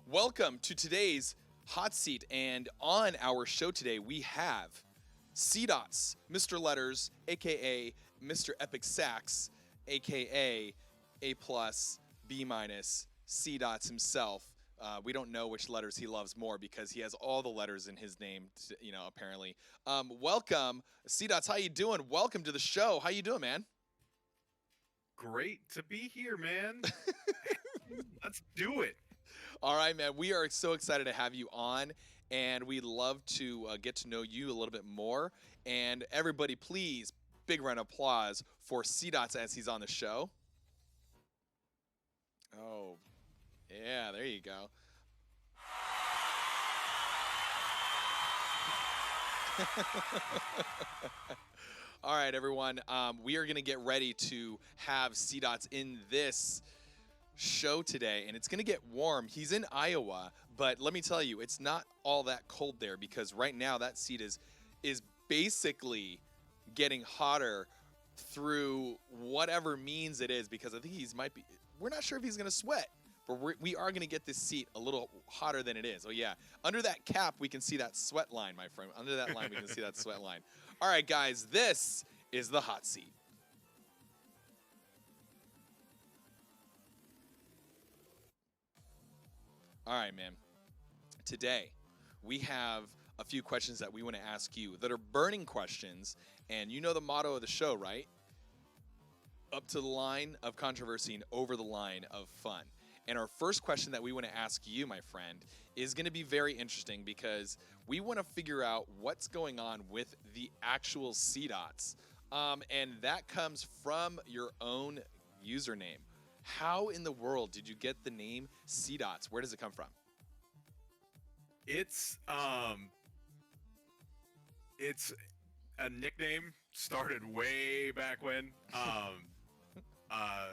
Welcome to today's hot seat, and on our show today we have CDotts, Mr. Letters, aka Mr. Epic Sax, aka A plus, B minus, CDotts himself. We don't know which letters he loves more because he has all the letters in his name, apparently. Welcome, CDotts. How you doing? Welcome to the show. How you doing, man? Great to be here, man. Let's do it. All right, man. We are so excited to have you on, and we'd love to get to know you a little bit more. And everybody, please, big round of applause for CDotts as he's on the show. Oh, yeah, there you go. All right, everyone. We are going to get ready to have CDotts in this show today, and it's going to get warm. He's in Iowa, but let me tell you, it's not all that cold there because right now that seat is basically getting hotter through whatever means it is, because I think we're not sure if he's going to sweat, but we are going to get this seat a little hotter than it is. Oh yeah, under that cap we can see that sweat line, my friend. Under that line we can see that sweat line. All right, guys, this is the hot seat. All right, man. Today, we have a few questions that we want to ask you that are burning questions. And you know the motto of the show, right? Up to the line of controversy and over the line of fun. And our first question that we want to ask you, my friend, is going to be very interesting because we want to figure out what's going on with the actual CDOTS. And that comes from your own username. How in the world did you get the name CDotts? Where does it come from? It's a nickname started way back when. Uh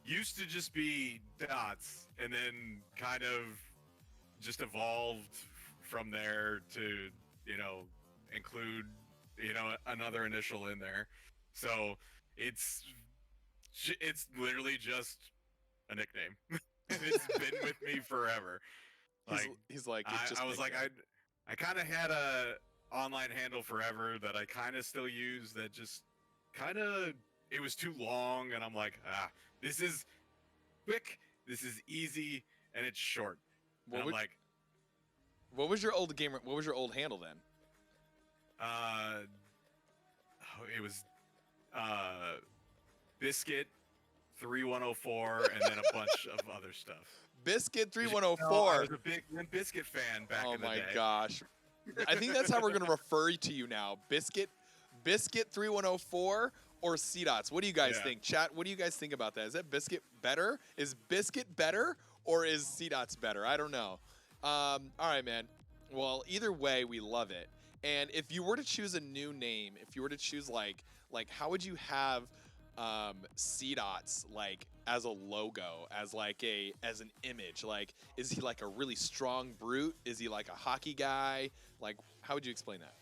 Used to just be Dots and then kind of just evolved from there to, include, another initial in there. So it's it's literally just a nickname. And it's been with me forever. He's Like he's like it's I just was like nickname. I kind of had a online handle forever that I kind of still use that just kind of it was too long and I'm like, this is quick, this is easy, and it's short. And What I'm would like, what was your old gamer? What was your old handle then? uh it was uh Biscuit 3104 and then a bunch of other stuff. Biscuit three 'Cause, one zero I four. was a big Limp Biscuit fan back Oh in the my day. gosh! I think that's how we're gonna refer to you now. Biscuit 3104 or CDOTS. What do you guys Yeah. think, chat? What do you guys think about that? Is that Biscuit better? Is Biscuit better or is CDOTS better? I don't know. All right, man. Well, either way, we love it. And if you were to choose a new name, if you were to choose how would you have CDOTS like as a logo, as as an image? Like, is he like a really strong brute? Is he like a hockey guy? Like, how would you explain that?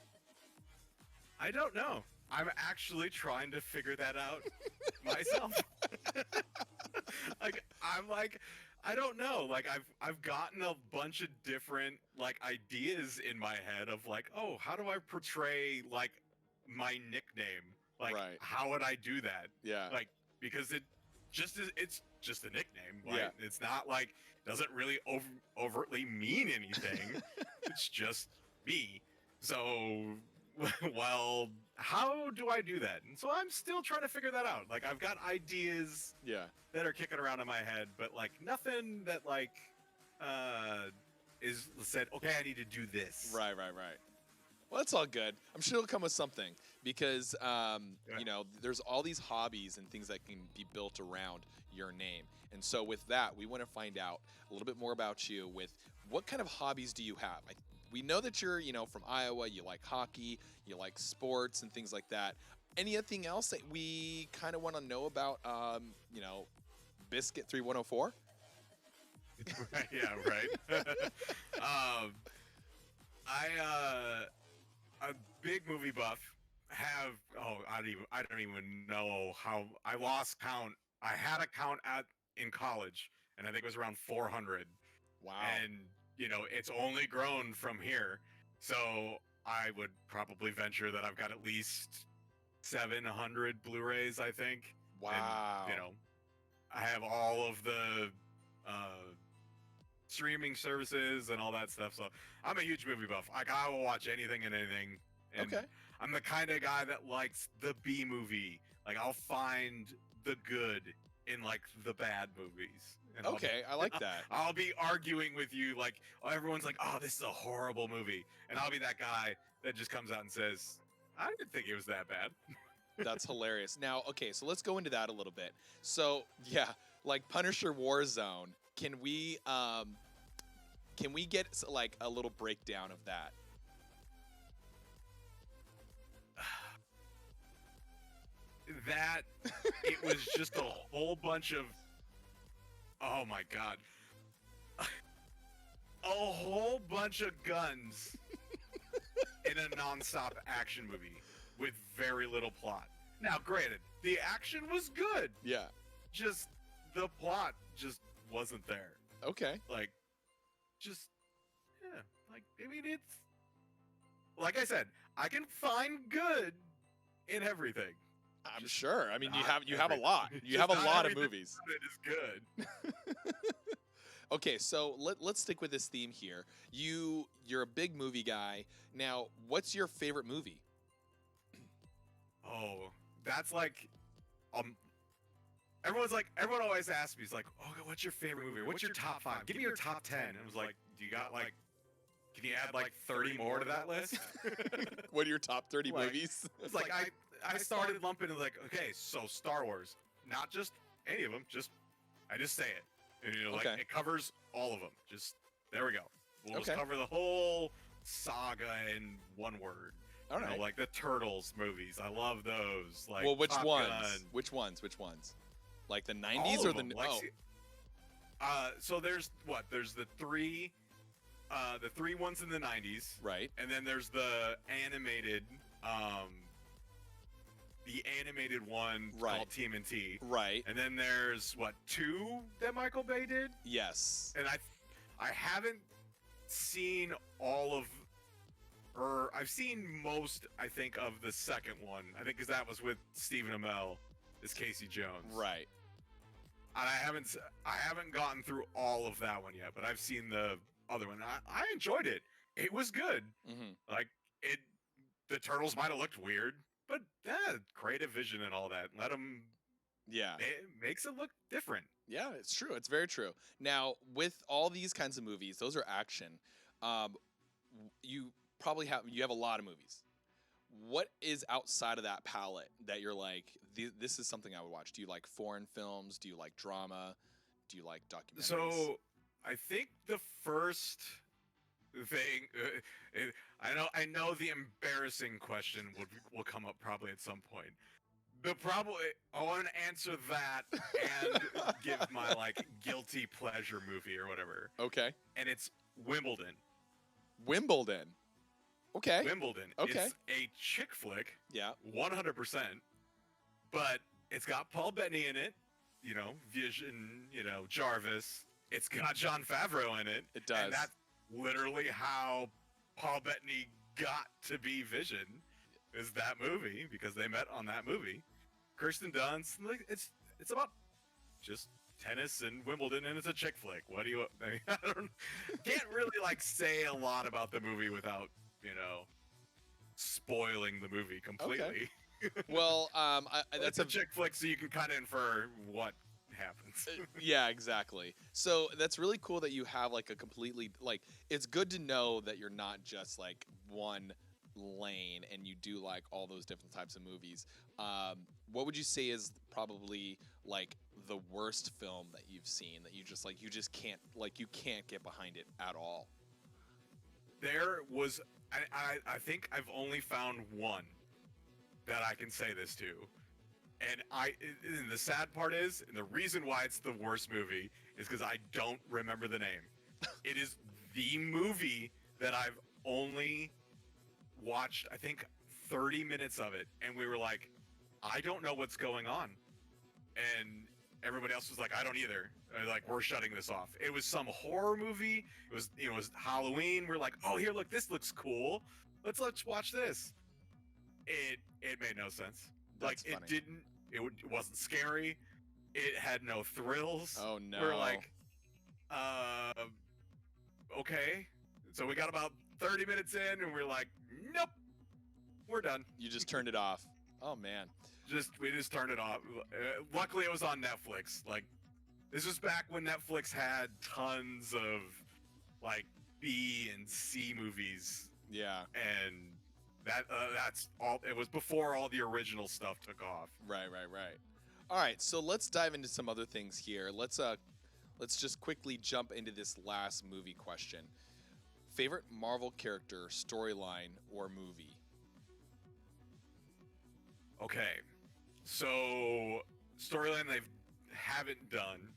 I don't know. I'm actually trying to figure that out myself. I'm like, I don't know. Like I've gotten a bunch of different like ideas in my head of like, oh, how do I portray like my nickname? Like Right. how would I do that? Yeah. Like because it's just a nickname. Yeah. Like it's not like doesn't really overtly mean anything. It's just me. So well, how do I do that? And so I'm still trying to figure that out. Like I've got ideas Yeah. that are kicking around in my head, but like nothing that like uh is said, okay, I need to do this. Right. Right. Right. Well, that's all good. I'm sure it'll come with something because, Yeah. there's all these hobbies and things that can be built around your name. And so, with that, we want to find out a little bit more about you. With what kind of hobbies do you have? We know that you're, from Iowa. You like hockey, you like sports, and things like that. Anything else that we kind of want to know about? Biscuit 3104. Yeah, right. um I a big movie buff have I don't even know how I lost count. I had a count at in college and I think it was around 400 Wow. and it's only grown from here. So I would probably venture that I've got at least 700 Blu-rays, I think. And Wow. I have all of the uh, streaming services and all that stuff. So I'm a huge movie buff. Like, I will watch anything and anything. And Okay. I'm the kind of guy that likes the B movie. Like, I'll find the good in like the bad movies. And Okay, I like that. I'll be arguing with you like, oh, everyone's like, oh, this is a horrible movie, and I'll be that guy that just comes out and says, I didn't think it was that bad. That's hilarious. Now, okay, so let's go into that a little bit. So, yeah, like Punisher Warzone, can we get like a little breakdown of that? That it was just a whole bunch of, oh my god, a whole bunch of guns in a non-stop action movie with very little plot. Now, granted, the action was good, Yeah. just the plot just wasn't there. Okay. Like, just, yeah, like, I mean, it's, like I said, I can find good in everything. I'm Just sure. I mean, you not have a everything. lot. You Just have a not lot of everything movies. about it is good. Okay, so let's stick with this theme here. You're a big movie guy. Now, what's your favorite movie? Oh, that's like, um, everyone always asks me, it's like, oh, what's your favorite movie? What's your top 5? Give me your top 10. And I was like, do you got like, can you add like 30 more to that list? What are your top 30 Like, movies? It's like I started lumping it like, okay, so Star Wars, not just any of them, I just say it. And like, Okay. it covers all of them. Just, there we go. We'll Okay. just cover the whole saga in one word. All right. Like the Turtles movies. I love those. Like, Well, which Top ones? Gun. Which ones? Which ones? Like the All 90s of or the them. Like, so there's what? There's the three ones in the 90s. right. And then there's the animated one Right. called TMNT. Right. And then there's what, 2 that Michael Bay did? Yes. And I haven't seen all of, or I've seen most, I think, of the second one. I think because that was with Stephen Amell as Casey Jones. Right. And I haven't gotten through all of that one yet, but I've seen the other one. I enjoyed it. It was good. Mm-hmm. Like, the turtles might have looked weird, but creative vision and all that. Let them. Yeah. It makes it look different. Yeah, it's true. It's very true. Now, with all these kinds of movies, those are action. You probably have a lot of movies. What is outside of that palette that you're like, this is something I would watch? Do you like foreign films? Do you like drama? Do you like documentaries? So, I think the first thing, I know the embarrassing question will come up probably at some point. I want to answer that and give my like guilty pleasure movie or whatever. Okay. And it's Wimbledon. Wimbledon. Okay. Wimbledon. Okay. It's a chick flick. Yeah. 100%. But it's got Paul Bettany in it. Vision. Jarvis. It's got Jon Favreau in it. It does. And that's literally how Paul Bettany got to be Vision. Is that movie, because they met on that movie. Kirsten Dunst, like, it's about just tennis and Wimbledon, and it's a chick flick. What do you? I can't really like say a lot about the movie without spoiling the movie completely. Okay. Well, that's a chick flick, so you can kind of infer what happens. Yeah, exactly. So that's really cool that you have like a completely like. It's good to know that you're not just like one lane and you do like all those different types of movies. What would you say is probably like the worst film that you've seen that you just can't get behind it at all? There was, I think I've only found one that I can say this to, and the sad part is, and the reason why it's the worst movie is because I don't remember the name. It is the movie that I've only watched, I think, 30 minutes of it, and we were like, I don't know what's going on. And everybody else was like, I don't either. Like, we're shutting this off. It was some horror movie. It was Halloween. We're like, oh, here, look, this looks cool. Let's watch this. It made no sense. That's Like, funny. it wasn't scary. It had no thrills. Oh no. We're like, uh, okay. So we got about 30 minutes in, and we're like, nope, we're done. You just turned it off. Oh man. We just turned it off. Luckily, it was on Netflix. Like, this was back when Netflix had tons of like B and C movies, Yeah. and that's all. It was before all the original stuff took off. Right. All right, so let's dive into some other things here. Let's just quickly jump into this last movie question. Favorite Marvel character, storyline, or movie? Okay, so storyline they haven't done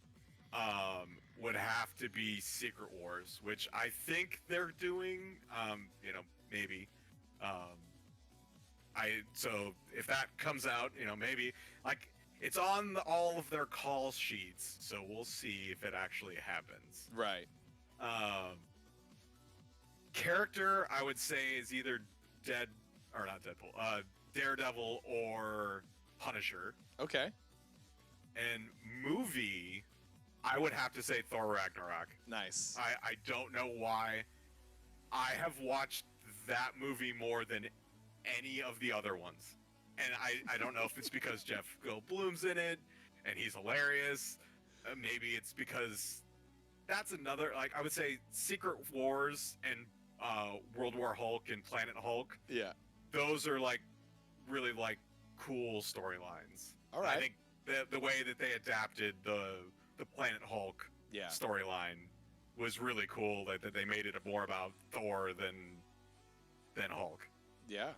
would have to be Secret Wars, which I think they're doing. Maybe. So if that comes out, maybe like it's on all of their call sheets, so we'll see if it actually happens. Right. Character, I would say, is either not Deadpool, Daredevil or Punisher. Okay. And movie, I would have to say Thor Ragnarok. Nice. I don't know why. I have watched that movie more than any of the other ones. And I don't know if it's because Jeff Goldblum's in it and he's hilarious. Maybe it's because that's another, like, I would say Secret Wars and World War Hulk and Planet Hulk. Yeah. Those are like really like cool storylines. All right. I think the way that they adapted the Planet Hulk storyline was really cool. That they made it more about Thor than Hulk. Yeah.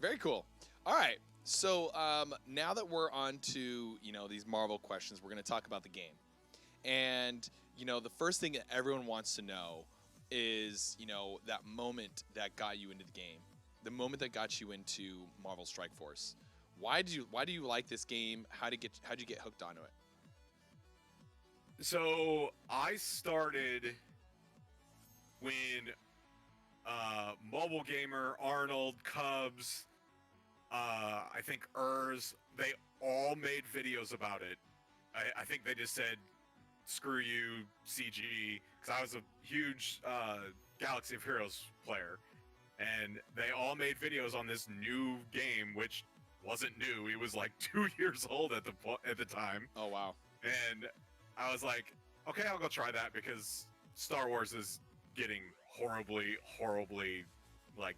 Very cool. All right. So now that we're on to, these Marvel questions, we're going to talk about the game. And, the first thing that everyone wants to know is, that moment that got you into the game. The moment that got you into Marvel Strike Force. Why do you like this game? How'd you get hooked onto it? So I started when Mobile Gamer, Arnold, Cubs, I think they all made videos about it. I think they just said, screw you, CG, because I was a huge Galaxy of Heroes player. And they all made videos on this new game, which wasn't new. It was like 2 years old at the time. Oh, wow. And I was like, okay, I'll go try that because Star Wars is getting horribly, like,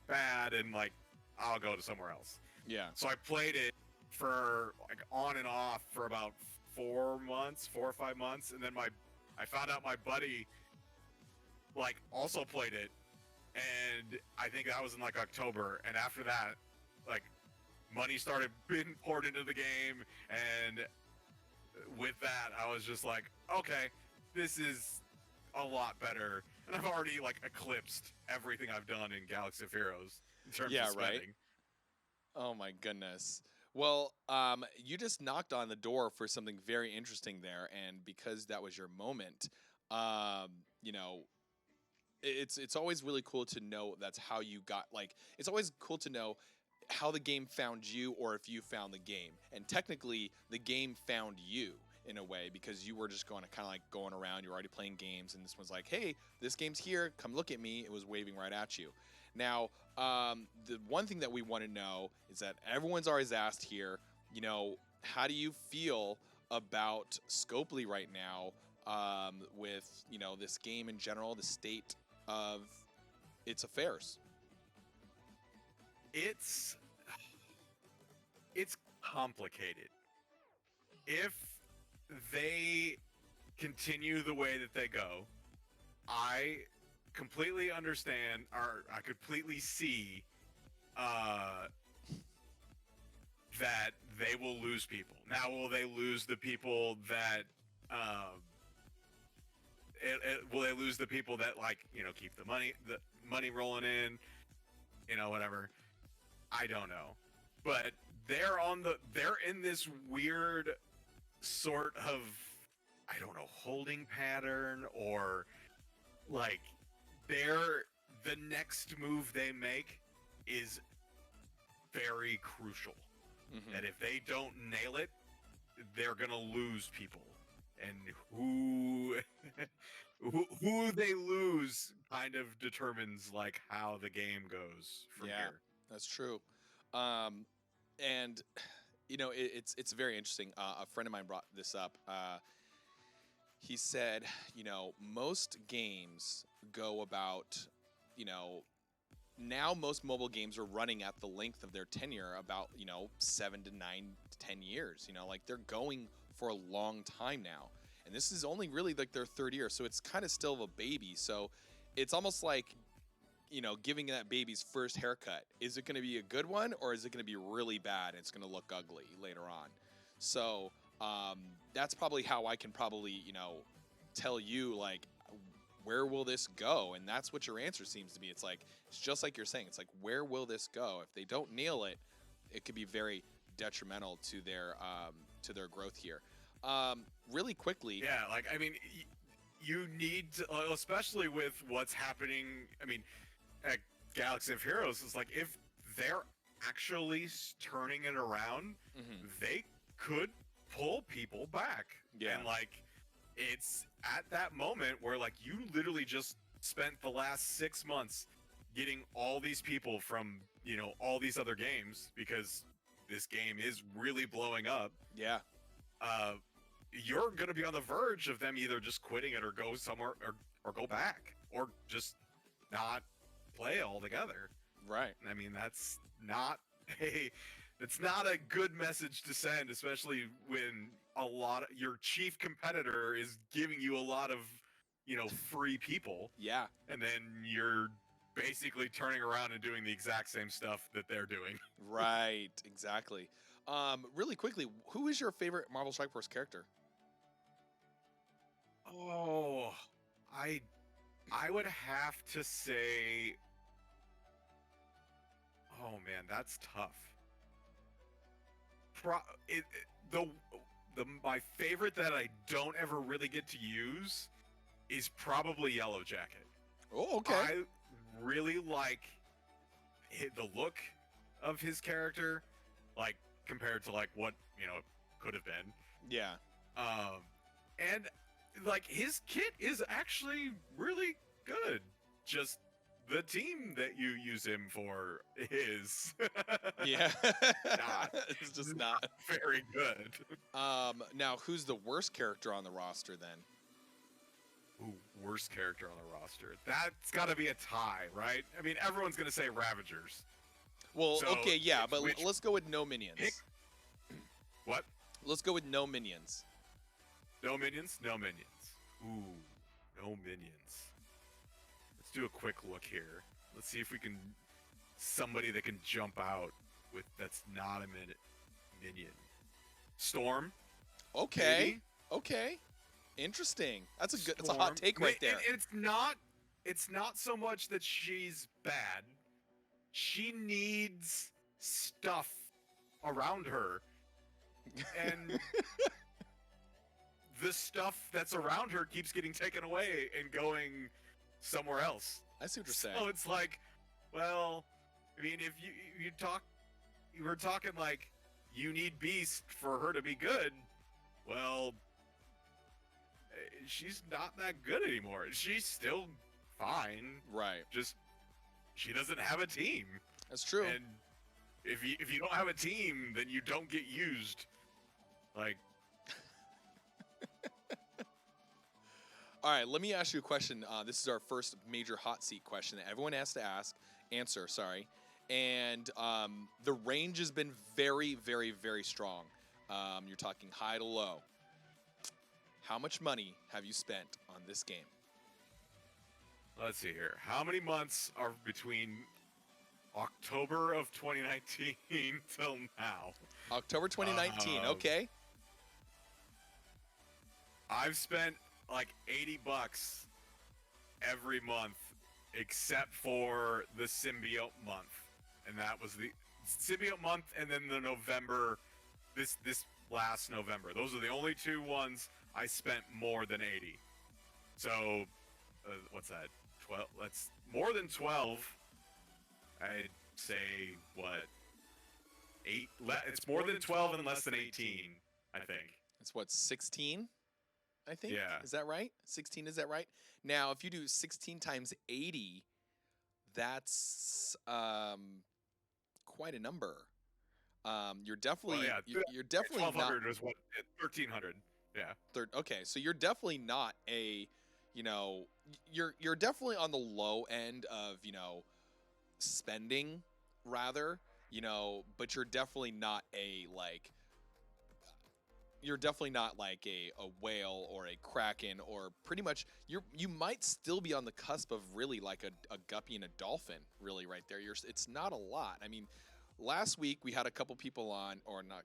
bad, and, like, I'll go to somewhere else. Yeah. So I played it for, like, on and off for about 4 or 5 months, and then I found out my buddy, like, also played it, and I think that was in, like, October, and after that, like, money started being poured into the game, and with that, I was just like, okay, this is a lot better. And I've already, like, eclipsed everything I've done in Galaxy of Heroes in terms of spending. Right. Oh, my goodness. Well, you just knocked on the door for something very interesting there. And because that was your moment, it's always really cool to know that's how you got, like, it's always cool to know how the game found you or if you found the game. And technically, the game found you in a way because you were just going around. You're already playing games, and this one's like, hey, this game's here. Come look at me. It was waving right at you. Now, the one thing that we want to know is that everyone's always asked here, how do you feel about Scopely right now with, this game in general, the state of its affairs? It's complicated. If they continue the way that they go, I completely understand, or I completely see that they will lose people. Now, will they lose the people that will they lose the people that, like, keep the money rolling in, whatever? I don't know. But they're in this weird sort of, I don't know, holding pattern, or like the next move they make is very crucial. Hmm. That if they don't nail it, they're gonna lose people. And who who they lose kind of determines like how the game goes from Yeah, here. that's true. Um, and it's very interesting. A friend of mine brought this up. He said, most games go about, you know, now most mobile games are running at the length of their tenure about 7 to 9 to 10 years. Like they're going for a long time now, and this is only really like their third year, so it's kind of still a baby. So it's almost like giving that baby's first haircut. Is it going to be a good one, or is it going to be really bad and it's going to look ugly later on? So that's probably how I can probably tell you, like, where will this go? And that's what your answer seems to be. It's just like you're saying. It's like, where will this go? If they don't nail it, it could be very detrimental to their growth here. Really quickly. Yeah, like I mean, you need to, especially with what's happening. I mean, at Galaxy of Heroes is like if they're actually turning it around, Mhm. they could pull people back. Yeah. And like it's at that moment where like you literally just spent the last 6 months getting all these people from, all these other games because this game is really blowing up. Yeah. Uh you're going to be on the verge of them either just quitting it or go somewhere or go back or just not play altogether. Right. I mean, not a it's not a good message to send, especially when your chief competitor is giving you a lot of, free people, Yeah. and then you're basically turning around and doing the exact same stuff that they're doing. Right. Exactly. Really quickly, who is your favorite Marvel Strike Force character? Oh, I I would have to say, oh man, that's tough. Pro it, the my favorite that I don't ever really get to use is probably Yellow Jacket. Oh, okay. I really like the look of his character, like compared to like what could have been. Yeah. And like his kit is actually really good. Just the team that you use him for is Yeah. not It's just not. very good. Now, who's the worst character on the roster then? Ooh, worst character on the roster. That's got to be a tie, right? I mean, everyone's gonna say Ravagers. Well, So, okay, yeah, but which- let's go with no minions. Pick- What? Let's go with no minions. No minions? No minions. Ooh, no minions. Let's do a quick look here. Let's see if we can somebody that can jump out with that's not a minion. Storm. Okay. Maybe? Okay. Interesting. That's a Storm. hot take right there. And it's not so much that she's bad. She needs stuff around her. And the stuff that's around her keeps getting taken away and going somewhere else. I see what you're saying. So it's like, well, I mean, if you were talking like you need Beast for her to be good. Well, she's not that good anymore. She's still fine. Right. Just she doesn't have a team. That's true. And if you don't have a team, then you don't get used. Like, All right, let me ask you a question. This is our first major hot seat question that everyone has to answer, sorry. And the range has been very, very, very strong. You're talking high to low. How much money have you spent on this game? let's see here. How many months are between October of 2019 till now? October 2019, okay. I've spent like $80 every month except for the symbiote month. And that was the symbiote month, and then the November this last November. Those are the only 2 ones I spent more than 80. So, what's that? 12. That's more than 12. I'd say what? 8. It's more than 12 and less than 18. I think. It's what, 16? I think. Yeah. Is that right? 16, is that right? Now, if you do 16 times 80, that's quite a number. You're definitely Well, yeah, you're definitely not 1200 was what 1300. Yeah. okay, so you're definitely not a, you're definitely on the low end of, spending rather, but you're definitely not a like you're definitely not like a whale or a kraken, or pretty much you might still be on the cusp of really like a guppy and a dolphin, really, right there. It's not a lot. I mean, last week we had a couple people on, or not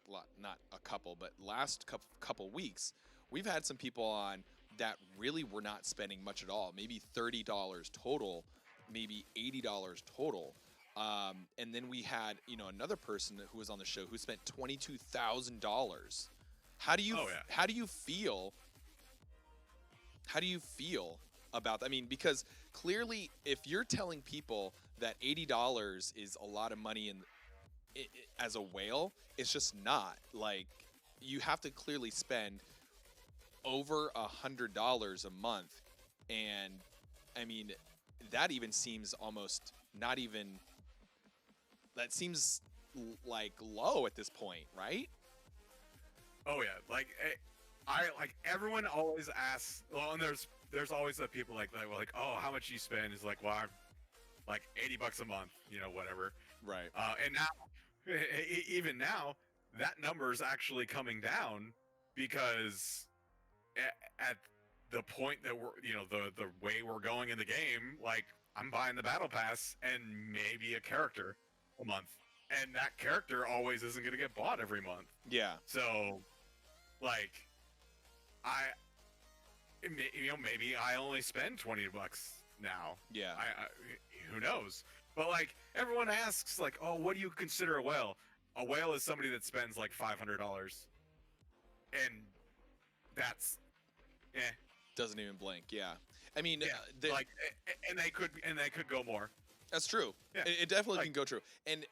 a couple, but last couple weeks we've had some people on that really were not spending much at all, maybe $30 total, maybe $80 total. And then we had, another person who was on the show who spent $22,000. How do you Oh, yeah. how do you feel? How do you feel about that? I mean, because clearly, if you're telling people that $80 is a lot of money as a whale, it's just not. Like, you have to clearly spend over $100 a month, and I mean, that even seems almost not even. That seems like low at this point, right? Oh yeah, like I like everyone always asks. Well, and there's always the people like oh, how much you spend is like, well, like $80 a month, whatever. Right. And now, even now, that number is actually coming down because at the point that we're, the way we're going in the game, like I'm buying the battle pass and maybe a character a month, and that character always isn't going to get bought every month. Yeah. So, like, maybe I only spend $20 now. Yeah. I who knows? But like everyone asks, like, oh, what do you consider a whale? A whale is somebody that spends like $500, and that's, Doesn't even blink. Yeah. I mean, yeah, and they could go more. That's true. Yeah. It definitely Like- can go true. And,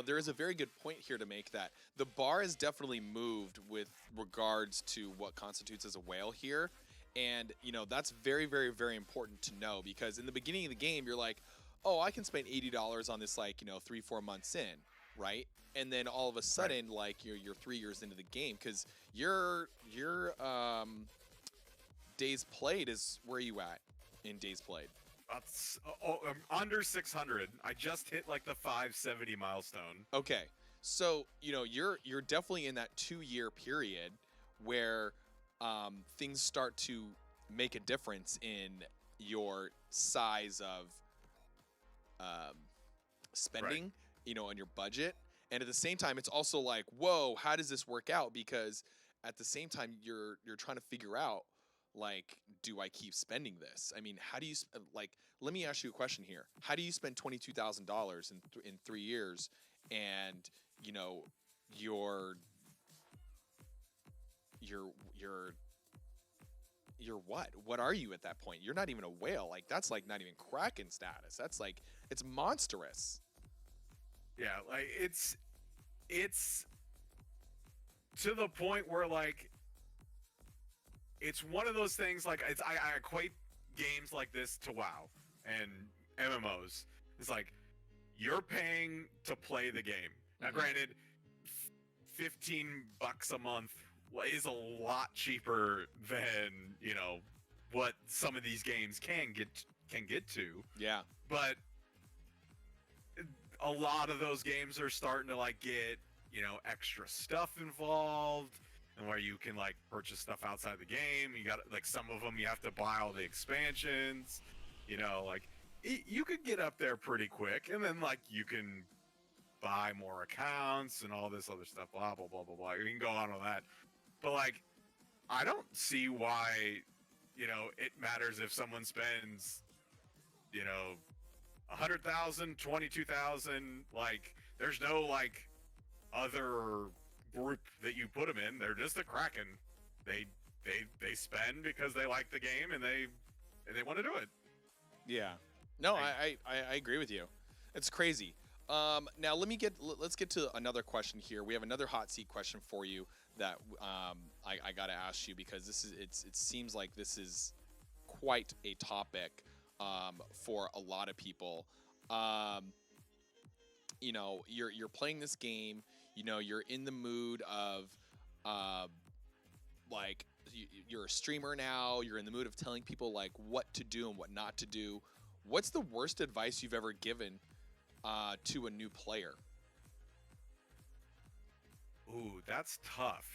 there is a very good point here to make, that the bar has definitely moved with regards to what constitutes as a whale here. And, that's very, very, very important to know, because in the beginning of the game, you're like, oh, I can spend $80 on this, like, 3-4 months in, right? And then all of a sudden, like, you're 3 years into the game, because your days played is, where are you at in days played? That's under 600. I just hit like the 570 milestone. Okay, so you're definitely in that 2-year period where things start to make a difference in your size of spending, on your budget, and at the same time, it's also like, whoa, how does this work out? Because at the same time, you're trying to figure out, like, do I keep spending this? I mean, how do you like? Let me ask you a question here. How do you spend $22,000 in 3 years, and you're what? What are you at that point? You're not even a whale. Like, that's like not even Kraken status. That's like, it's monstrous. Yeah, like it's to the point where like it's one of those things, like I equate games like this to WoW and MMOs. It's like you're paying to play the game. Now, granted, $15 a month is a lot cheaper than what some of these games can get to. Yeah. But a lot of those games are starting to like get extra stuff involved, and where you can like purchase stuff outside the game. You got like some of them you have to buy all the expansions. Like you could get up there pretty quick, and then like you can buy more accounts and all this other stuff. Blah blah blah blah blah. You can go on with that, but like I don't see why it matters if someone spends 100,000, 22,000. Like there's no like other group that you put them in. They're just a Kraken. They spend because they like the game and they want to do it. Yeah. No, I- I agree with you. It's crazy. Now let's get to another question here. We have another hot seat question for you that I got to ask you, because it seems like this is quite a topic for a lot of people. You're playing this game. You're in the mood of like you're a streamer now. You're in the mood of telling people like what to do and what not to do. What's the worst advice you've ever given to a new player? Ooh, that's tough.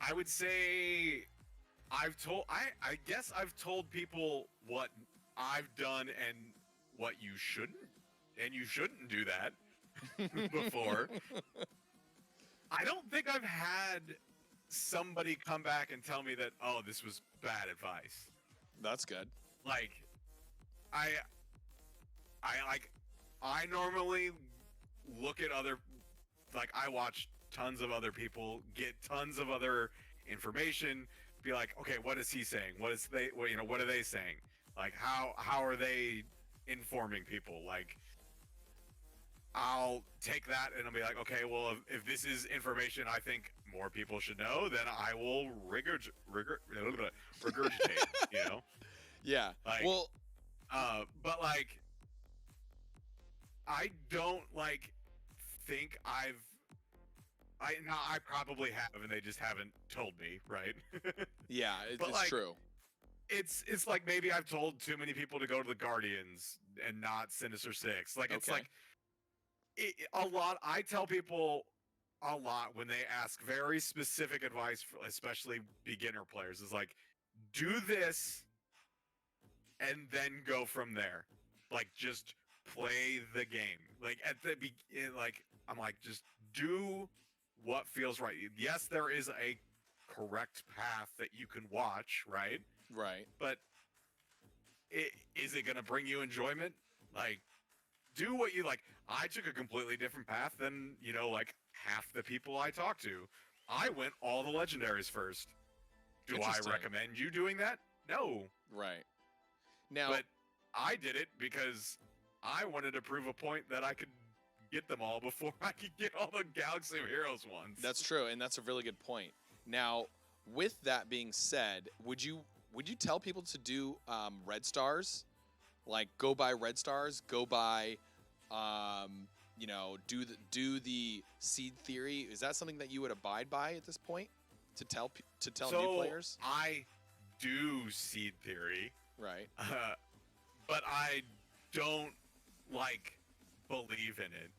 I would say I guess I've told people what I've done and what you shouldn't, and you shouldn't do that before. I don't think I've had somebody come back and tell me that, oh, this was bad advice. That's good. Like I I normally look at other, like, I watch tons of other people get tons of other information, be like, okay, what is he saying? What are they saying? Like, how are they informing people? Like, I'll take that and I'll be like, okay, well, if this is information I think more people should know, then I will regurgitate, you know? Yeah. Like, Well, but like, I don't like think I probably have, and they just haven't told me, right? yeah, But it's like, true. it's like maybe I've told too many people to go to the Guardians and not Sinister Six. Like, it's Okay. like a lot. I tell people a lot when they ask very specific advice, for especially beginner players, is like, do this and then go from there. Like, just play the game. Like, at the like, I'm like, just do what feels right. Yes, there is a correct path that you can watch, right? Right. But is it going to bring you enjoyment? Like, do what you like. I took a completely different path than, like, half the people I talk to. I went all the legendaries first. Do I Interesting. recommend you doing that? No. Right. Now, But I did it because I wanted to prove a point that I could get them all before I could get all the Galaxy of Heroes ones. that's true, and that's a really good point. Now, with that being said, would you tell people to do red stars? Like, go buy red stars, go buy do the seed theory. Is that something that you would abide by at this point to tell new players? I do seed theory, Right. but I don't like believe in it.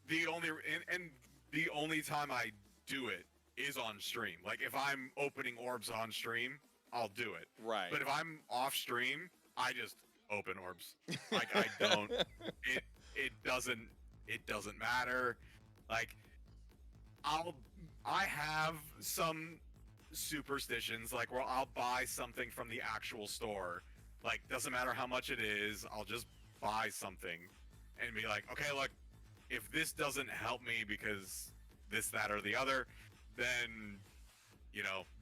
The only time I do it is on stream. Like, if I'm opening orbs on stream, I'll do it. Right. But if I'm off stream, I just open orbs. Like, I don't. It doesn't matter. Like, I have some superstitions, like, where I'll buy something from the actual store. Like, doesn't matter how much it is, I'll just buy something and be like, okay, look, if this doesn't help me because this, that, or the other, then,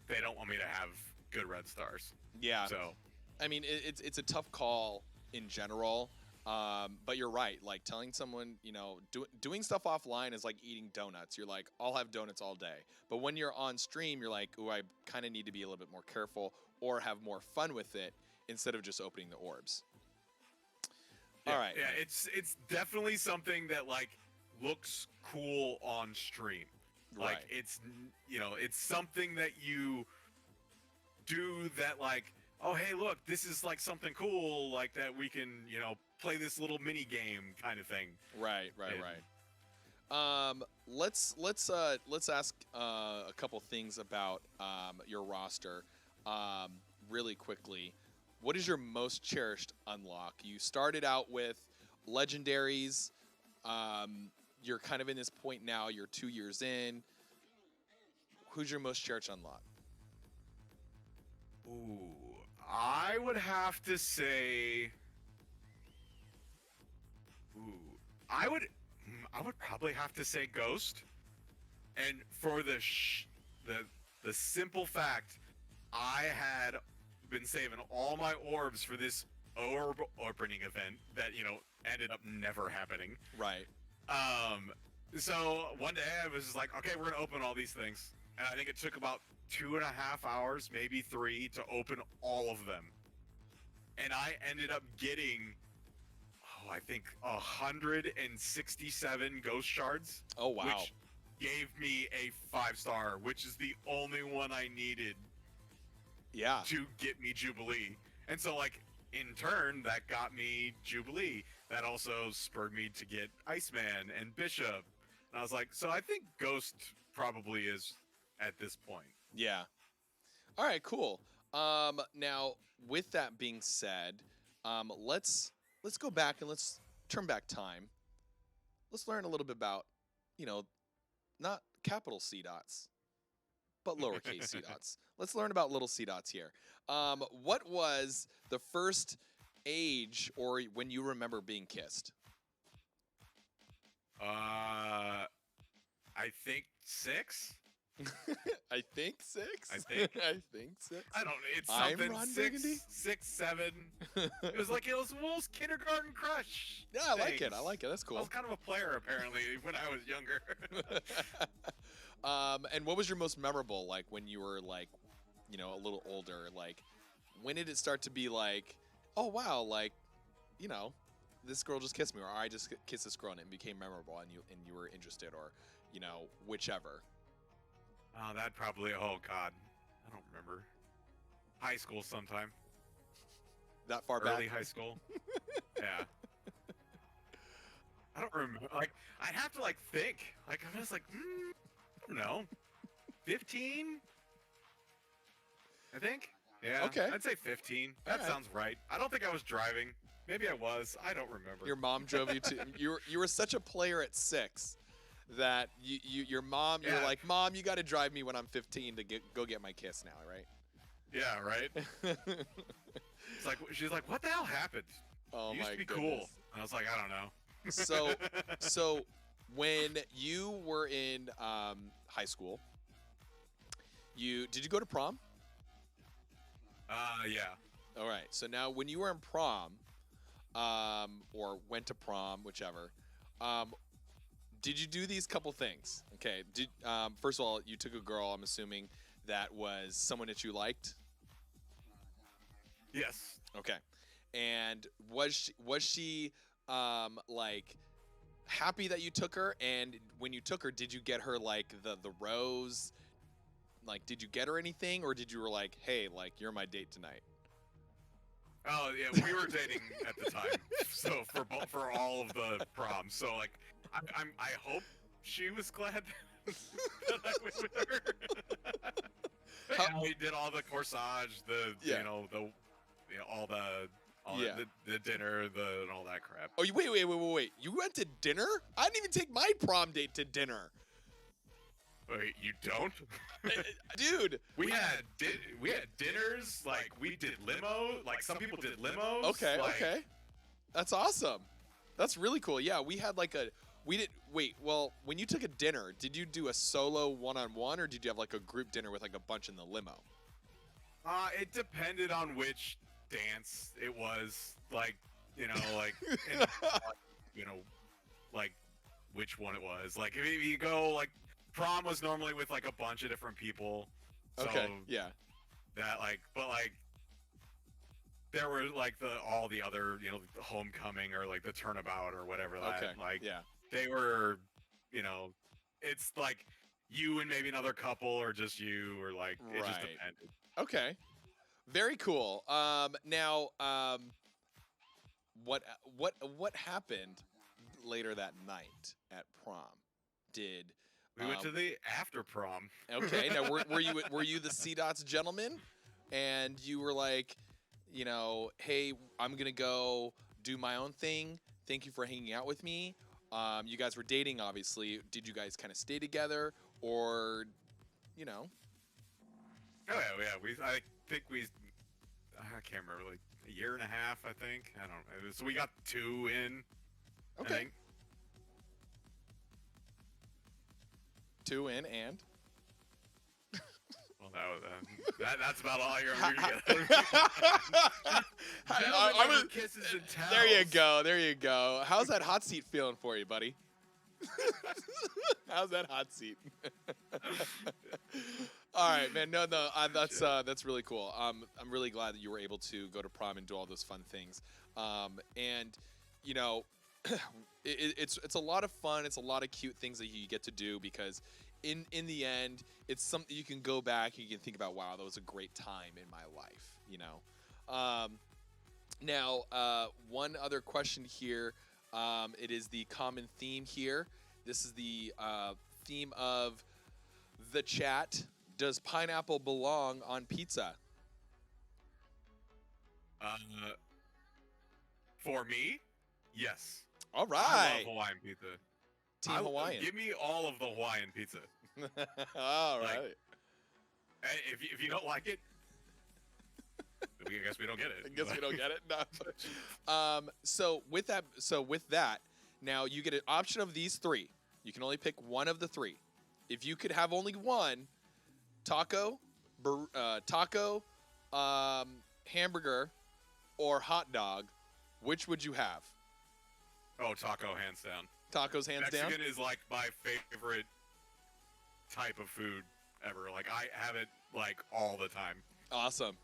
they don't want me to have good red stars. Yeah. So, I mean, it's a tough call in general, but you're right. Like, telling someone, doing stuff offline is like eating donuts. You're like, I'll have donuts all day. But when you're on stream, you're like, ooh, I kind of need to be a little bit more careful or have more fun with it instead of just opening the orbs. yeah, All right. Yeah, it's definitely something that, like, looks cool on stream. Like, Right. it's something that you do that, like, oh, hey, look, this is like something cool, like, that we can, play this little mini game kind of thing. Right. And- Right. Let's ask a couple things about your roster really quickly. What is your most cherished unlock? You started out with legendaries. You're kind of in this point now. You're 2 years in. Who's your most cherished unlock? Ooh, I would have to say, ooh, I would probably have to say Ghost, and for the simple fact, I had been saving all my orbs for this orb opening event that ended up never happening. Right. So one day I was just like, okay, we're gonna open all these things, and I think it took about 2.5 hours, maybe 3, to open all of them, and I ended up getting, I think 167 ghost shards. Oh, wow. Which gave me a 5-star, which is the only one I needed. Yeah. To get me Jubilee, and so like in turn that got me Jubilee. That also spurred me to get Iceman and Bishop. And I was like, so I think Ghost probably is at this point. Yeah. All right, cool. Now with that being said, let's go back and let's turn back time. Let's learn a little bit about, not capital CDotts, but lowercase CDotts. Let's learn about little CDotts here. What was the first age or when you remember being kissed? I think 6. I think 6. I think. I think 6. I don't. It's I'm something Ron 6, Burgundy? 6, 7. It was like Will's kindergarten crush. Yeah, I like it. things. I like it. That's I cool. was kind of a player apparently when I was younger. And what was your most memorable, like when you were like, a little older? Like, when did it start to be like, oh wow, like, this girl just kissed me, or I just kissed this girl and it became memorable, and you were interested, or whichever. Oh, that probably. Oh God, I don't remember. High school sometime. That far Early back? high school. Yeah. I don't remember. Like, I'd have to think. Like, I was like, I don't know, 15. I think. Yeah. Okay. I'd say 15. That Alright. sounds right. I don't think I was driving. Maybe I was. I don't remember. Your mom drove you to. You were such a player at 6 that your mom. You're Yeah. like, Mom, you got to drive me when I'm 15 to go get my kiss now, right? Yeah. Right. It's like she's like, what the hell happened? Oh You used my to be goodness. cool. And I was like, I don't know. So when you were in high school, did you go to prom? Yeah. All right. So now when you were in prom, or went to prom, whichever, did you do these couple things? Okay. First of all, you took a girl, I'm assuming, that was someone that you liked. Yes. Okay. And was she like happy that you took her? And when you took her, did you get her like the rose? Like, did you get her anything, or did you were like, hey, like, you're my date tonight? Oh yeah, we were dating at the time. So for all of the proms. So like, I hope she was glad that I went with her. Yeah, we did all the corsage, all the dinner, and all that crap. Oh, wait. You went to dinner? I didn't even take my prom date to dinner. Wait, you don't? Dude. We had dinners, like we did limo, like some people did limos. Okay, like, okay. That's awesome. That's really cool. Yeah, we did, well, when you took a dinner, did you do a solo one-on-one, or did you have like a group dinner with like a bunch in the limo? It depended on which dance it was, like, like which one it was. Like if you go like prom was normally with like a bunch of different people. So Okay, yeah. That but there were like all the other, the homecoming or like the turnabout or whatever that yeah. they were, it's like you and maybe another couple or just you or like it just Right. depended. Okay. Very cool. Now, what happened later that night at prom? We went to the after prom. Okay. Now, were you the CDotts gentleman, and you were like, hey, I'm gonna go do my own thing. Thank you for hanging out with me. You guys were dating, obviously. Did you guys kind of stay together, or, Oh yeah. I think I can't remember, like a year and a half. I think I don't know. So we got 2 in. Okay. I think. 2 in and. Well, that's about all you're gonna get. I was, kisses and tells. there you go. There you go. How's that hot seat feeling for you, buddy? How's that hot seat? All right, man. No, that's really cool. I'm really glad that you were able to go to prom and do all those fun things. And you know, it's a lot of fun. It's a lot of cute things that you get to do because in the end, it's something you can go back and you can think about. Wow, that was a great time in my life. You know. Now, one other question here. It is the common theme here. This is the theme of the chat. Does pineapple belong on pizza? For me, yes. All right. I love Hawaiian pizza. Team Hawaiian. Give me all of the Hawaiian pizza. All right. Like, if you don't like it, I guess we don't get it. I guess we don't get it. No. So with that, now you get an option of these 3. You can only pick one of the 3. If you could have only one, taco, hamburger, or hot dog, which would you have? Oh, taco, hands down. Tacos, hands down? Mexican is like my favorite type of food ever. Like I have it like all the time. Awesome.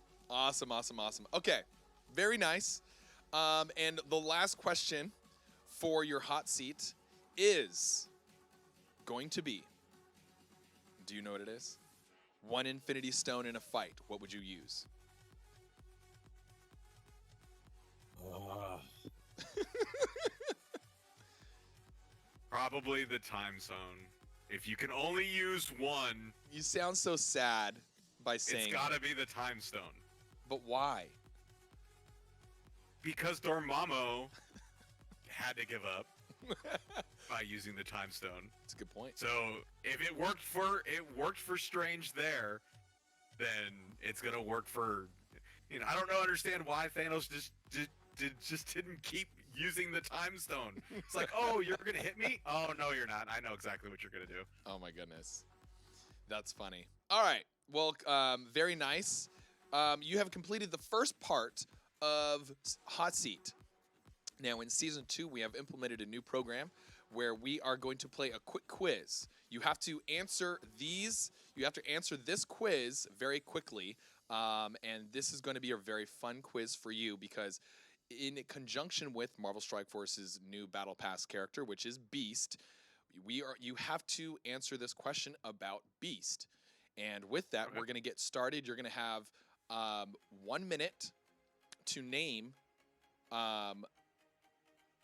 Okay, very nice. And the last question for your hot seat is going to be, do you know what it is? 1 infinity stone in a fight. What would you use? Probably the time zone. If you can only use one, You sound so sad by saying it's gotta be the time stone. But why? Because Dormammu had to give up by using the time stone. That's a good point. So if it worked for Strange there, then it's gonna work for. I don't understand why Thanos just didn't keep using the time stone. It's like, oh, you're gonna hit me? Oh no, you're not. I know exactly what you're gonna do. Oh my goodness, that's funny. All right, well, very nice. You have completed the first part of Hot Seat. Now, in Season 2, we have implemented a new program where we are going to play a quick quiz. You have to answer this quiz very quickly, and this is going to be a very fun quiz for you because in conjunction with Marvel Strike Force's new Battle Pass character, which is Beast, you have to answer this question about Beast. And with that, we're going to get started. You're going to have 1 minute to name.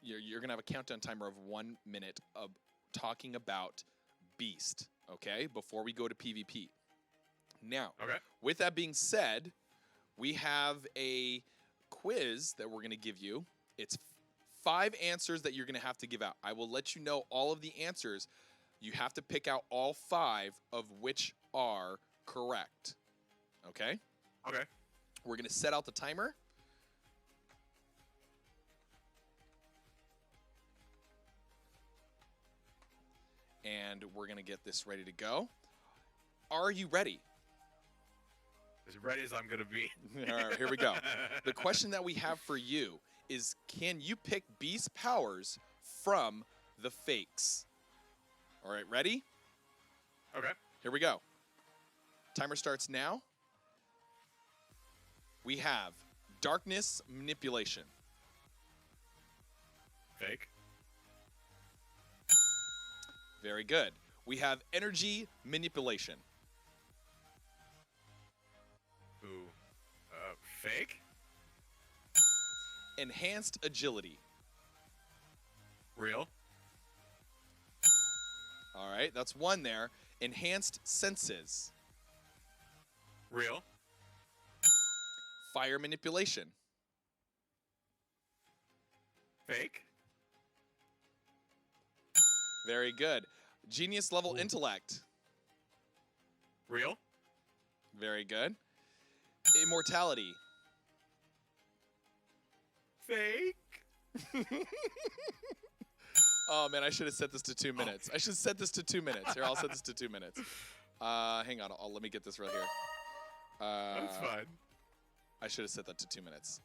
You're going to have a countdown timer of 1 minute of talking about Beast, okay, before we go to PvP. Now, with that being said, we have a quiz that we're going to give you. It's 5 answers that you're going to have to give out. I will let you know all of the answers. You have to pick out all 5 of which are correct. Okay? Okay. We're going to set out the timer. And we're going to get this ready to go. Are you ready? As ready as I'm going to be. All right, here we go. The question that we have for you is, can you pick Beast powers from the fakes? All right, ready? Okay. Here we go. Timer starts now. We have darkness manipulation. Fake. Very good. We have energy manipulation. Ooh. Fake. Enhanced agility. Real. All right, that's 1 there. Enhanced senses. Real. Fire manipulation. Fake. Very good. Genius level intellect. Real. Very good. Immortality. Fake. Oh man, I should have set this to 2 minutes. I should set this to 2 minutes. Here, I'll set this to 2 minutes. Hang on, let me get this right here. That's fine. I should have set that to 2 minutes.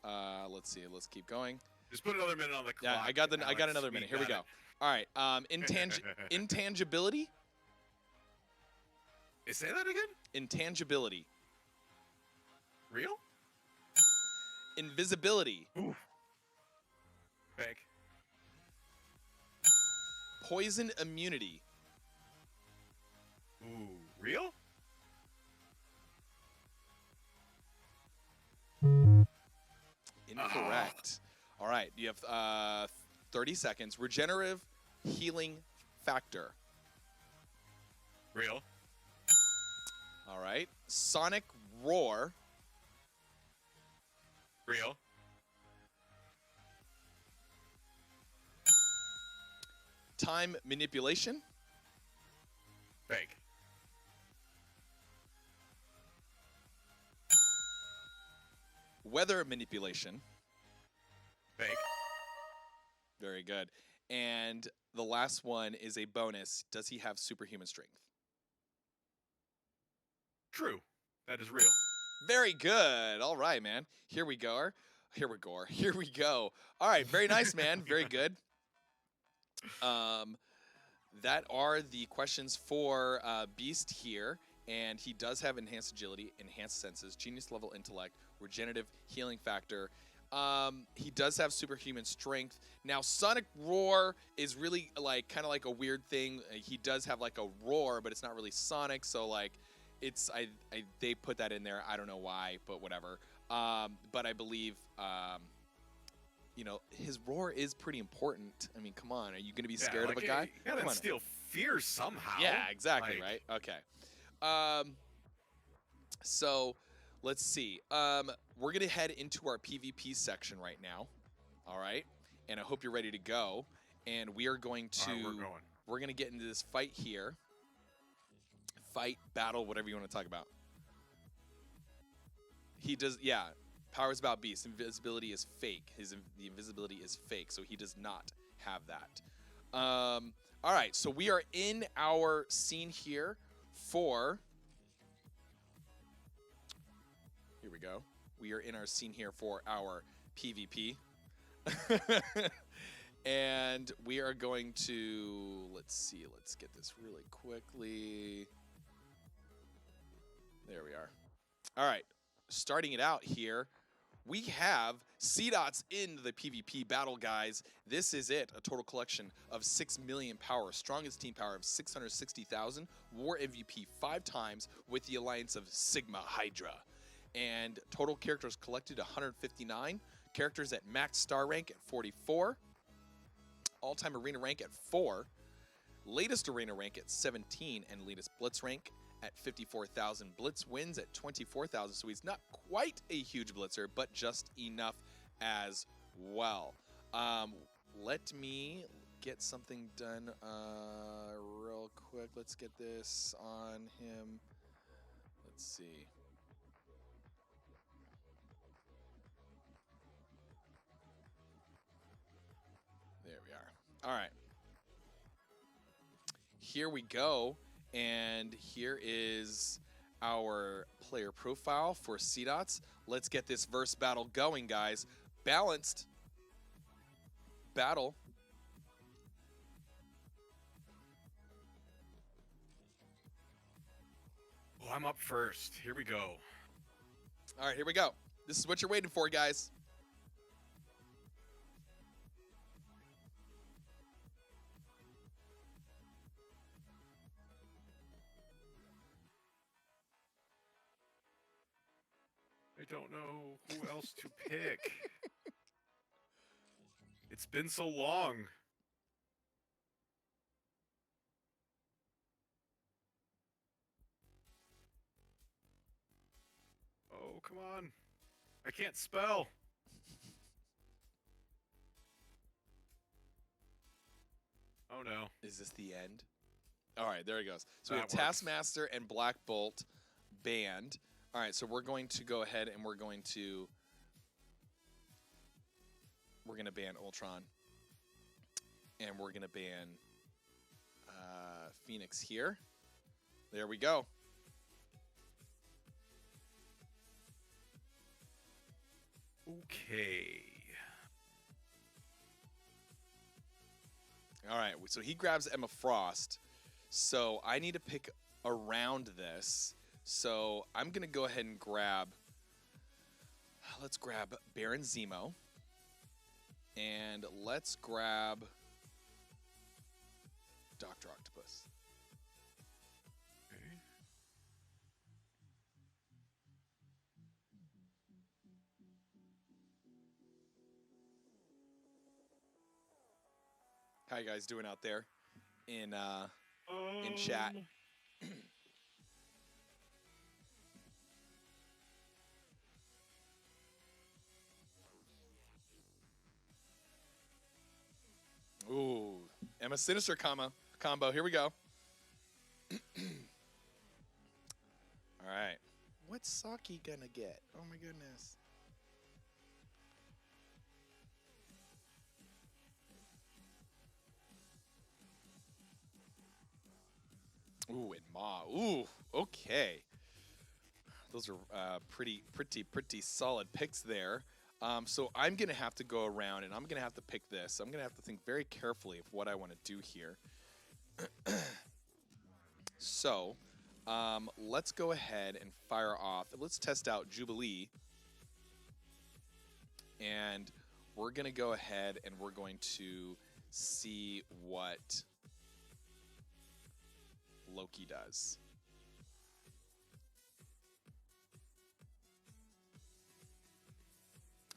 Let's see. Let's keep going. Just put another minute on the clock. Yeah, I got another minute. Here we go. All right. Intangibility. Say that again? Intangibility. Real? Invisibility. Ooh. Fake. Poison immunity. Ooh, real? Incorrect. All right, you have 30 seconds. Regenerative healing factor. Real. All right. Sonic roar. Real. Time manipulation. Fake. Weather manipulation. Fake. Very good. And the last one is a bonus. Does he have superhuman strength? True. That is real. Very good. All right, man. Here we go. Here we go. Here we go. All right. Very nice, man. Very good. That are the questions for Beast here. And he does have enhanced agility, enhanced senses, genius level intellect, regenerative healing factor. He does have superhuman strength. Now, Sonic Roar is really like kind of like a weird thing. He does have like a roar, but it's not really Sonic. So like, it's they put that in there. I don't know why, but whatever. But I believe you know, his roar is pretty important. I mean, come on, are you going to be scared of a guy? You gotta instill fear somehow. Yeah, exactly. Like, right. Okay. So let's see. We're gonna head into our PvP section right now. All right, and I hope you're ready to go. And we are going to we're gonna get into this fight here. Fight, battle, whatever you want to talk about. He does, yeah. Power's about Beast. Invisibility is fake. The invisibility is fake, so he does not have that. All right, so we are in our scene here for. Here we go. We are in our scene here for our PvP. And we are going to, let's see, let's get this really quickly. There we are. All right, starting it out here, we have CDotts in the PvP battle, guys. This is it, a total collection of 6 million power, strongest team power of 660,000, war MVP 5 times with the alliance of Sigma Hydra. And total characters collected 159, characters at max star rank at 44, all-time arena rank at 4, latest arena rank at 17, and latest blitz rank at 54,000. Blitz wins at 24,000, so he's not quite a huge blitzer, but just enough as well. Let me get something done real quick. Let's get this on him. Let's see. There we are. All right. Here we go. And here is our player profile for CDotts. Let's get this verse battle going, guys. Balanced battle. Oh, I'm up first. Here we go. All right, here we go. This is what you're waiting for, guys. I don't know who else to pick. It's been so long. Oh, come on. I can't spell. Oh, no. Is this the end? All right, there he goes. So we have That works. Taskmaster and Black Bolt banned. All right, so we're going to go ahead and we're going to ban Ultron. And we're going to ban Phoenix here. There we go. Okay. All right, so he grabs Emma Frost. So I need to pick around this. So I'm going to go ahead and grab, let's grab Baron Zemo. And let's grab Dr. Octopus. Okay. How you guys doing out there in chat? Ooh, Emma Sinister combo. Here we go. All right. What's Saki gonna get? Oh my goodness. Ooh, and Ma. Ooh, okay. Those are pretty solid picks there. So I'm gonna have to go around and I'm gonna have to pick this. I'm gonna have to think very carefully of what I want to do here. So let's go ahead and fire off. Let's test out Jubilee. And we're going to go ahead and we're going to see what Loki does.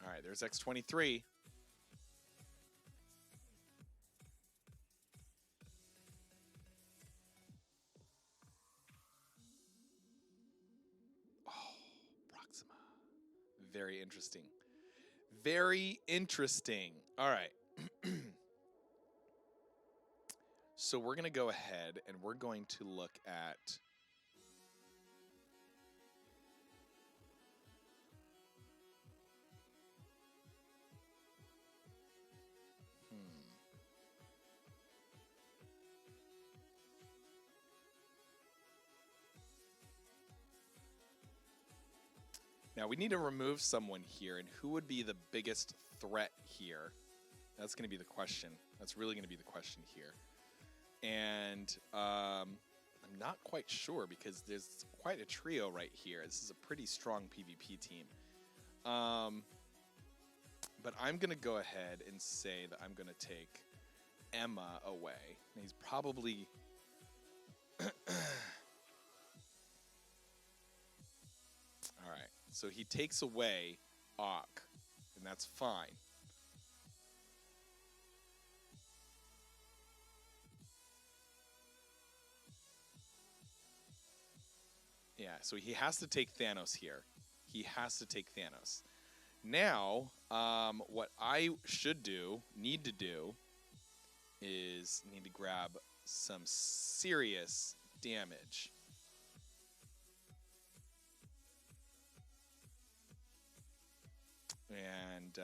All right, there's X-23. Oh, Proxima. Very interesting. Very interesting. All right. So we're going to go ahead and we're going to look at... Now we need to remove someone here, and who would be the biggest threat here? That's going to be the question. That's really going to be the question here. And I'm not quite sure because there's quite a trio right here. This is a pretty strong PvP team. But I'm going to go ahead and say that I'm going to take Emma away. And he's probably... All right. So he takes away Ock, and that's fine. Yeah, so he has to take Thanos here. He has to take Thanos. Now, what I should do, need to do, is need to grab some serious damage. And,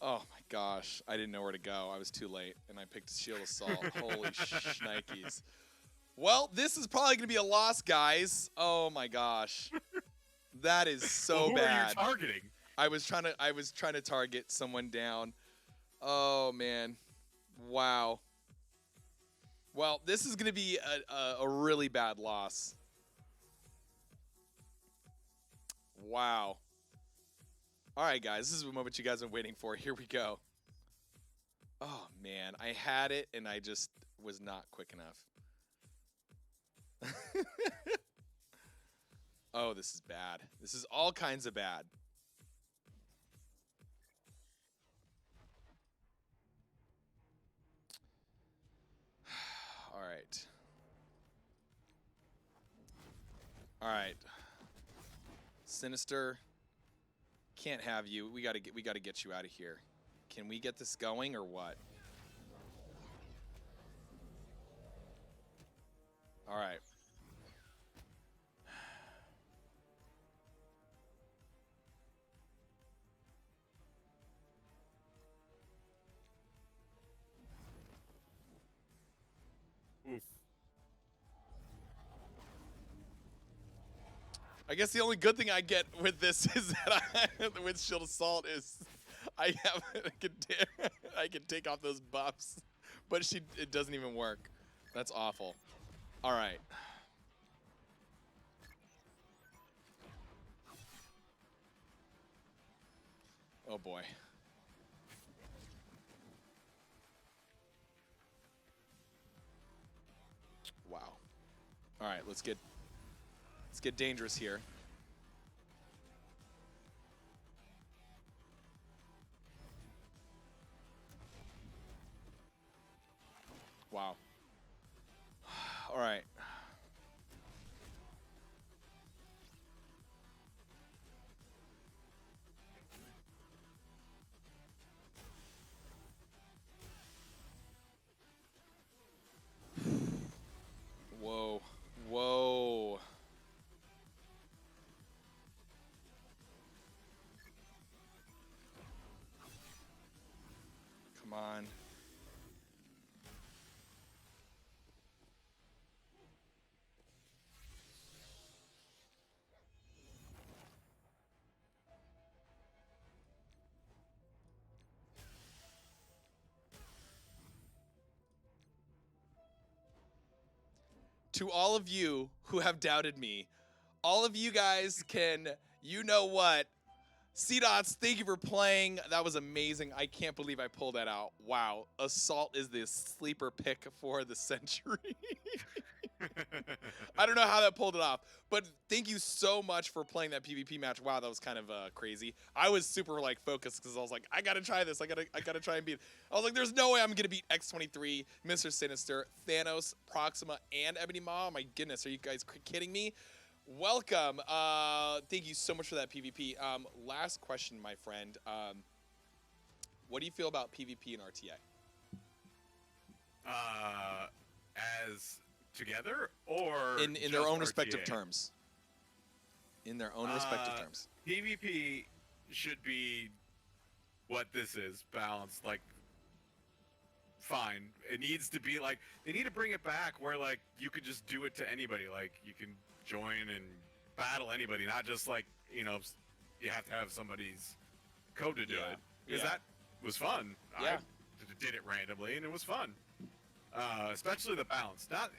Oh my gosh, I didn't know where to go. I was too late, and I picked Shield Assault. Holy shnikes. Well, this is probably going to be a loss, guys. Oh my gosh. That is so who bad. are you targeting? I was trying to target someone down. Oh man. Wow. Well, this is going to be a really bad loss. Wow. All right, guys, this is the moment you guys have been waiting for. Here we go. Oh, man, I had it, and I just was not quick enough. Oh, this is bad. This is all kinds of bad. All right. All right. Sinister. Can't have you. We gotta get you out of here. Can we get this going or what? All right. I guess the only good thing I get with this is that with Shield Assault is I have I can take off those buffs, but it doesn't even work. That's awful. All right. Oh boy. Wow. All right, let's get dangerous here. Wow. All right. Whoa. Whoa. Come on. To all of you who have doubted me, all of you guys can, you know what? CDotts, thank you for playing. That was amazing. I can't believe I pulled that out. Wow. Assault is the sleeper pick for the century. I don't know how that pulled it off, but thank you so much for playing that PvP match. Wow, that was kind of crazy. I was super like focused because I was like, I gotta try this. I gotta try and beat. I was like, there's no way I'm gonna beat X23, Mr. Sinister, Thanos, Proxima, and Ebony Maw. Oh my goodness, are you guys kidding me? Welcome. Thank you so much for that PvP. Last question, my friend. What do you feel about PvP and RTA? As together or In their own just respective RTA? terms. In their own respective terms. PvP should be what this is, balanced. Like, fine. It needs to be like, they need to bring it back where like you could just do it to anybody. Like you can join and battle anybody, not just like, you know, you have to have somebody's code to do it. Because that was fun. Yeah. I did it randomly and it was fun. Especially the balance. Not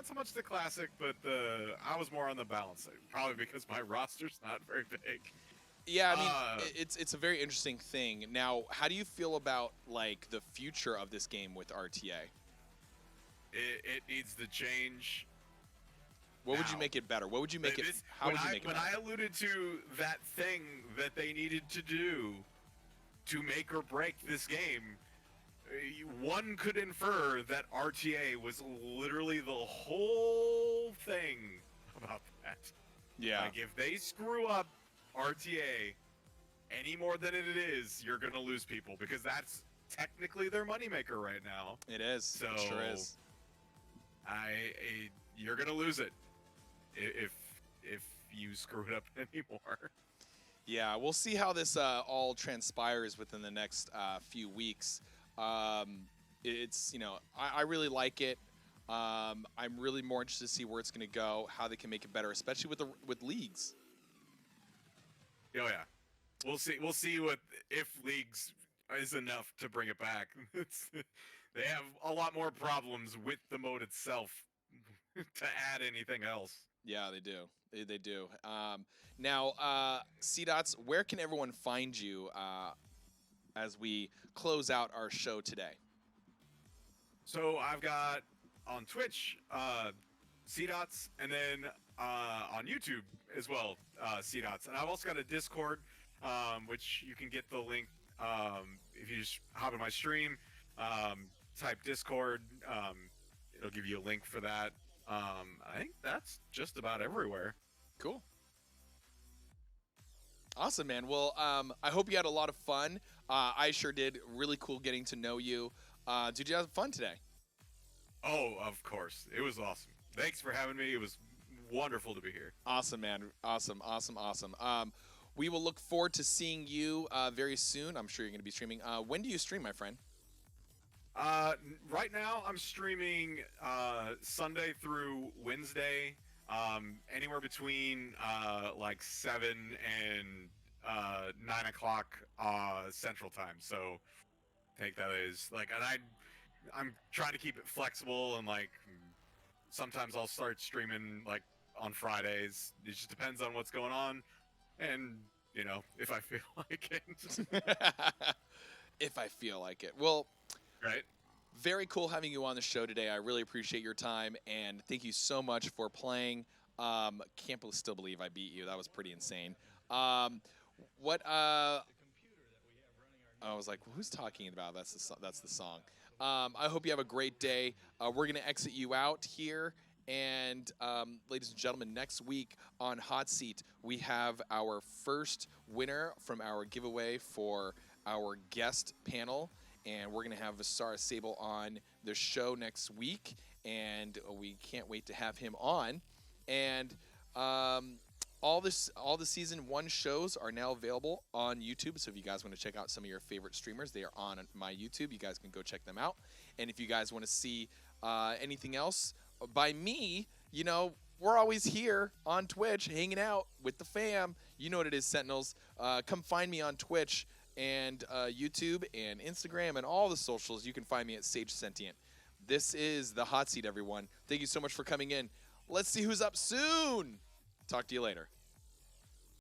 so much the classic, but I was more on the balance side. Probably because my roster's not very big. Yeah, I mean, it's a very interesting thing. Now, how do you feel about like the future of this game with RTA? It needs to change. What would you make it better? What would you make it? How would you make it better? When I alluded to that thing that they needed to do to make or break this game, one could infer that RTA was literally the whole thing about that. Yeah. Like, if they screw up RTA any more than it is, you're going to lose people, because that's technically their moneymaker right now. It is. So, it sure is. You're going to lose it if you screw it up anymore. Yeah, we'll see how this all transpires within the next few weeks. It's, you know, I really like it. I'm really more interested to see where it's going to go, how they can make it better, especially with leagues. Oh yeah, we'll see. We'll see if leagues is enough to bring it back. They have a lot more problems with the mode itself to add anything else. Yeah, they do. They do. Now, CDotts, where can everyone find you as we close out our show today? So I've got on Twitch, CDotts, and then on YouTube as well, CDotts. And I've also got a Discord, which you can get the link if you just hop in my stream, type Discord. It'll give you a link for that. I think that's just about everywhere. Cool. Awesome, man. Well, I hope you had a lot of fun. I sure did. Really cool getting to know you. Did you have fun today? Oh, of course. It was awesome. Thanks for having me. It was wonderful to be here. Awesome, man. Awesome, awesome, awesome. We will look forward to seeing you very soon. I'm sure you're going to be streaming. When do you stream, my friend? Right now, I'm streaming Sunday through Wednesday, Anywhere between like 7 and 9 o'clock Central Time. So I think that is like, and I'm trying to keep it flexible and like sometimes I'll start streaming like on Fridays. It just depends on what's going on and if I feel like it. If I feel like it. Well, Right? very cool having you on the show today. I really appreciate your time, and thank you so much for playing. Still believe I beat you. That was pretty insane. What? I was like, who's talking about? That's the song. I hope you have a great day. We're gonna exit you out here. And ladies and gentlemen, next week on Hot Seat, we have our first winner from our giveaway for our guest panel. And we're going to have Vasara Sable on the show next week. And we can't wait to have him on. And all the season 1 shows are now available on YouTube. So if you guys want to check out some of your favorite streamers, they are on my YouTube. You guys can go check them out. And if you guys want to see anything else by me, we're always here on Twitch hanging out with the fam. You know what it is, Sentinels. Come find me on Twitch and YouTube and Instagram and all the socials. You can find me at Sage Sentient. This is the Hot Seat, everyone. Thank you so much for coming in. Let's see who's up soon. Talk to you later.